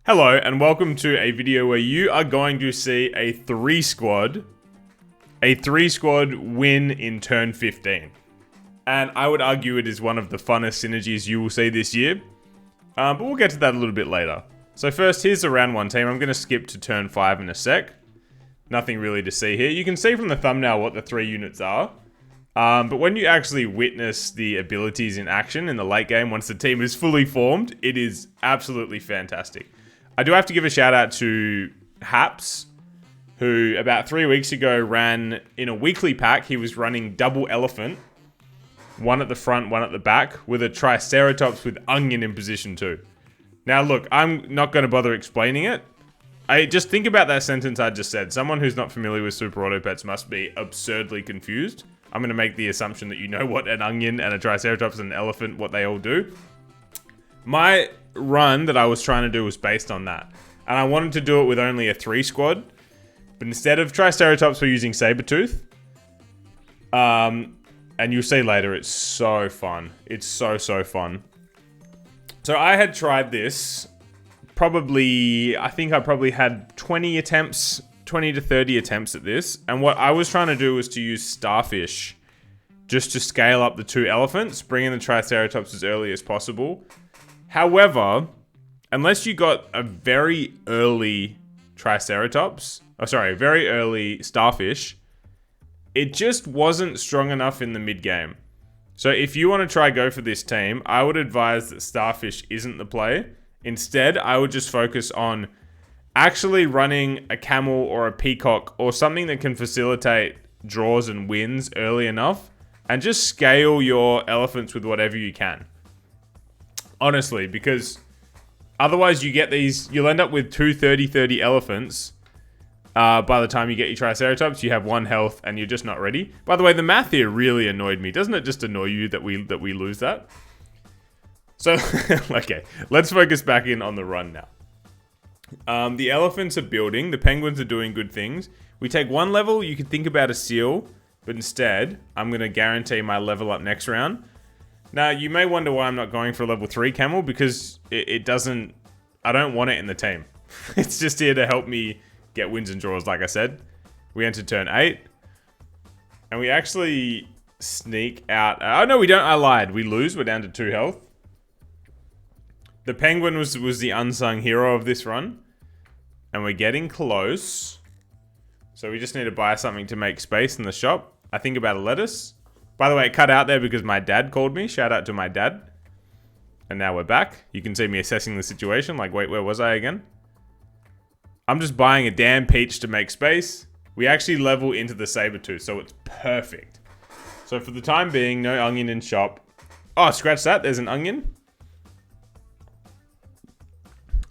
Hello and welcome to a video where you are going to see a three squad win in turn 15. And I would argue it is one of the funnest synergies you will see this year. But we'll get to that a little bit later. So first, here's the round 1 team. I'm going to skip to turn 5 in a sec. Nothing really to see here. You can see from the thumbnail what the 3 units are. But when you actually witness the abilities in action in the late game, once the team is fully formed, it is absolutely fantastic. I do have to give a shout out to Haps, who about 3 weeks ago ran in a weekly pack. He was running double elephant, one at the front, one at the back, with a Triceratops with Onion in position 2. Now look, I'm not going to bother explaining it. I just think about that sentence I just said. Someone who's not familiar with Super Auto Pets must be absurdly confused. I'm going to make the assumption that you know what an Onion and a Triceratops and an elephant, what they all do. My run that I was trying to do was based on that. And I wanted to do it with only a 3 squad. But instead of Triceratops, we're using Sabertooth. And you'll see later, it's so fun. It's so fun. So I had tried this. I think I probably had 20 to 30 attempts at this. And what I was trying to do was to use Starfish just to scale up the 2 elephants, bring in the Triceratops as early as possible. However, unless you got a very early very early Starfish, it just wasn't strong enough in the mid game. So if you want to try go for this team, I would advise that Starfish isn't the play. Instead, I would just focus on actually running a camel or a peacock or something that can facilitate draws and wins early enough, and just scale your elephants with whatever you can. Honestly, because otherwise you'll end up with 2 30-30 elephants. By the time you get your Triceratops, you have 1 health and you're just not ready. By the way, the math here really annoyed me. Doesn't it just annoy you that we lose that? So, okay, let's focus back in on the run now. The elephants are building. The penguins are doing good things. We take 1 level. You could think about a seal, but instead, I'm going to guarantee my level up next round. Now, you may wonder why I'm not going for a level 3 camel, because I don't want it in the team. It's just here to help me get wins and draws, like I said. We enter turn 8. And we actually sneak out. Oh, no, we don't. I lied. We lose. We're down to 2 health. The penguin was the unsung hero of this run. And we're getting close. So we just need to buy something to make space in the shop. I think about a lettuce. By the way, it cut out there because my dad called me. Shout out to my dad. And now we're back. You can see me assessing the situation. Like, wait, where was I again? I'm just buying a damn peach to make space. We actually level into the Sabertooth, so it's perfect. So for the time being, no onion in shop. Oh, scratch that. There's an onion.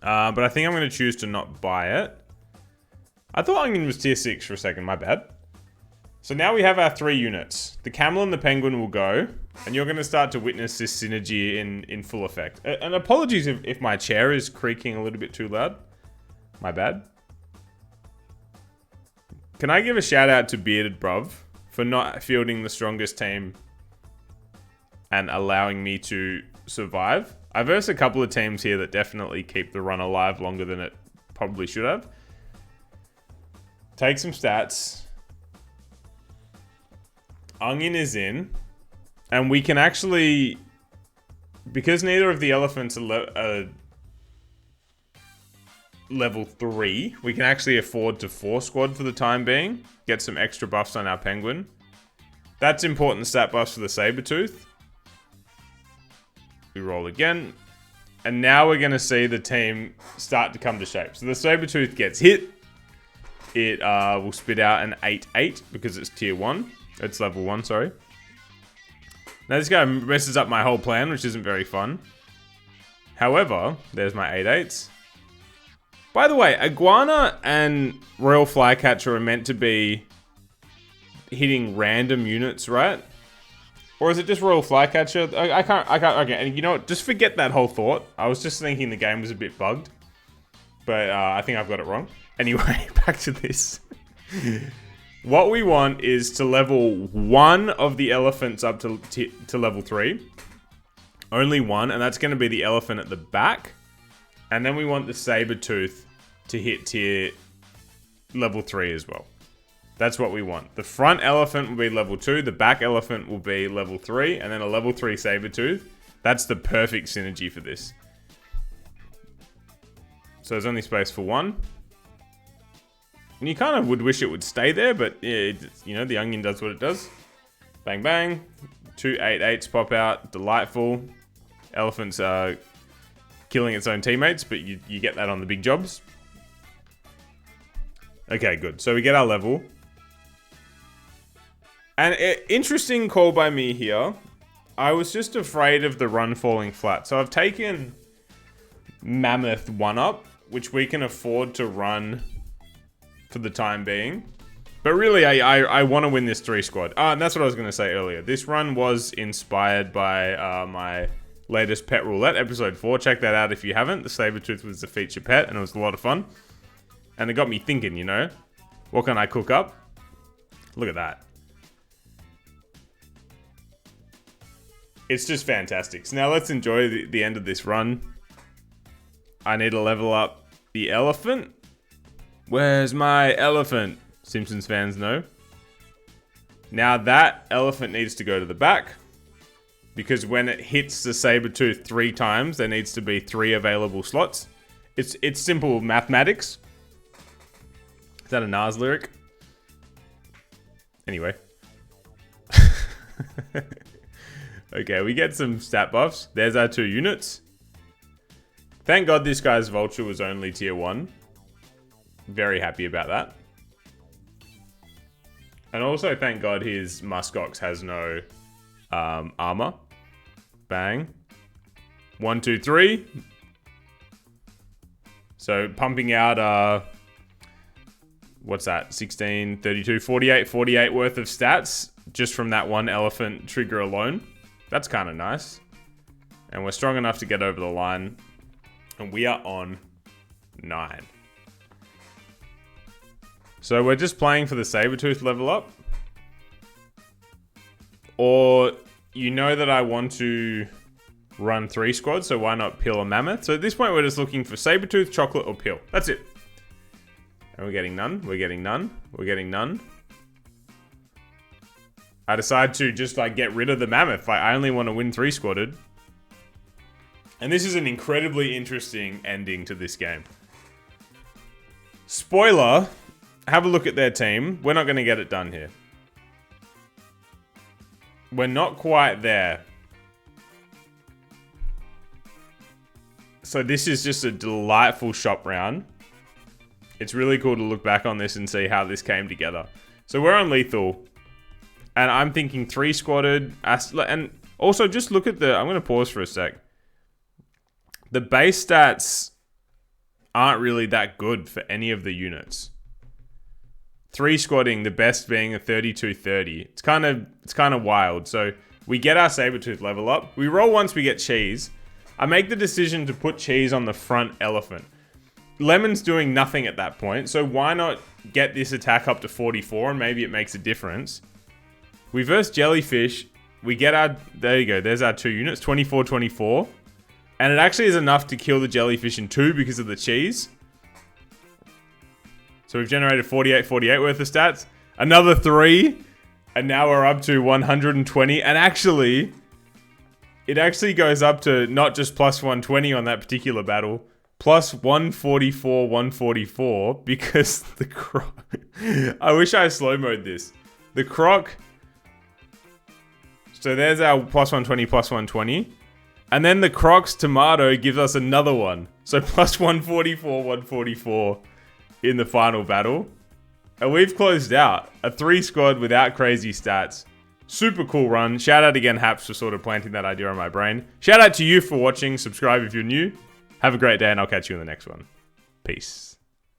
But I think I'm going to choose to not buy it. I thought onion was tier 6 for a second. My bad. So now we have our 3 units. The camel and the penguin will go. And you're going to start to witness this synergy in full effect. And apologies if my chair is creaking a little bit too loud. My bad. Can I give a shout out to Bearded Bruv for not fielding the strongest team and allowing me to survive? I versed a couple of teams here that definitely keep the run alive longer than it probably should have. Take some stats. Onion is in. And we can actually, because neither of the elephants are level 3, we can actually afford to 4 squad for the time being. Get some extra buffs on our penguin. That's important stat buffs for the Sabertooth. We roll again. And now we're going to see the team start to come to shape. So the Sabertooth gets hit. It will spit out an 8-8 because it's tier 1. It's level 1, sorry. Now this guy messes up my whole plan, which isn't very fun. However, there's my 8-8s. By the way, Iguana and Royal Flycatcher are meant to be hitting random units, right? Or is it just Royal Flycatcher? I can't, okay, and you know what? Just forget that whole thought. I was just thinking the game was a bit bugged. But I think I've got it wrong. Anyway, back to this. What we want is to level 1 of the elephants up to level 3. Only 1, and that's going to be the elephant at the back. And then we want the Sabertooth to hit tier level 3 as well. That's what we want. The front elephant will be level 2. The back elephant will be level 3. And then a level 3 Sabertooth. That's the perfect synergy for this. So there's only space for one. And you kind of would wish it would stay there, but yeah, you know, the onion does what it does. Bang, bang. 2 8/8s pop out. Delightful. Elephants are killing its own teammates, but you get that on the big jobs. Okay, good. So we get our level. And interesting call by me here. I was just afraid of the run falling flat. So I've taken Mammoth 1-up, which we can afford to run for the time being. But really, I want to win this 3 squad. And that's what I was going to say earlier. This run was inspired by my latest Pet Roulette, episode 4. Check that out if you haven't. The Sabertooth was the feature pet, and it was a lot of fun. And it got me thinking, you know, what can I cook up? Look at that. It's just fantastic. So now let's enjoy the end of this run. I need to level up the elephant. Where's my elephant? Simpsons fans know. Now that elephant needs to go to the back. Because when it hits the Sabertooth 3 times, there needs to be 3 available slots. It's simple mathematics. Is that a Nas lyric? Anyway. Okay, we get some stat buffs. There's our 2 units. Thank God this guy's Vulture was only tier 1. Very happy about that. And also thank God his Muskox has no armor. Bang. 1, 2, 3. So pumping out, what's that? 16, 32, 48 worth of stats just from that one elephant trigger alone. That's kind of nice. And we're strong enough to get over the line. And we are on 9. So we're just playing for the Sabertooth level up. Or you know that I want to run 3 squads, so why not Pill or Mammoth? So at this point we're just looking for Sabertooth, Chocolate, or Pill. That's it. And we're getting none, we're getting none, we're getting none. I decide to just like get rid of the Mammoth. Like I only want to win 3 squadded. And this is an incredibly interesting ending to this game. Spoiler, have a look at their team. We're not going to get it done here. We're not quite there. So this is just a delightful shop round. It's really cool to look back on this and see how this came together. So we're on lethal. And I'm thinking 3 squadded. And also just look at the... I'm going to pause for a sec. The base stats aren't really that good for any of the units. 3 squadding, the best being a 32-30. It's kind of wild. So we get our Sabertooth level up. We roll once we get Cheese. I make the decision to put Cheese on the front elephant. Lemon's doing nothing at that point. So why not get this attack up to 44 and maybe it makes a difference. We verse Jellyfish. We get our... There you go. There's our 2 units. 24-24. And it actually is enough to kill the Jellyfish in 2 because of the Cheese. So we've generated 48 worth of stats. Another 3. And now we're up to 120. And actually, it actually goes up to not just plus 120 on that particular battle. Plus 144, 144. Because the Croc... I wish I slow-mode this. The Croc... So there's our plus 120, plus 120. And then the Croc's Tomato gives us another one. So plus 144, 144 in the final battle. And we've closed out a 3 squad without crazy stats. Super cool run. Shout out again, Haps, for sort of planting that idea on my brain. Shout out to you for watching. Subscribe if you're new. Have a great day, and I'll catch you in the next one. Peace.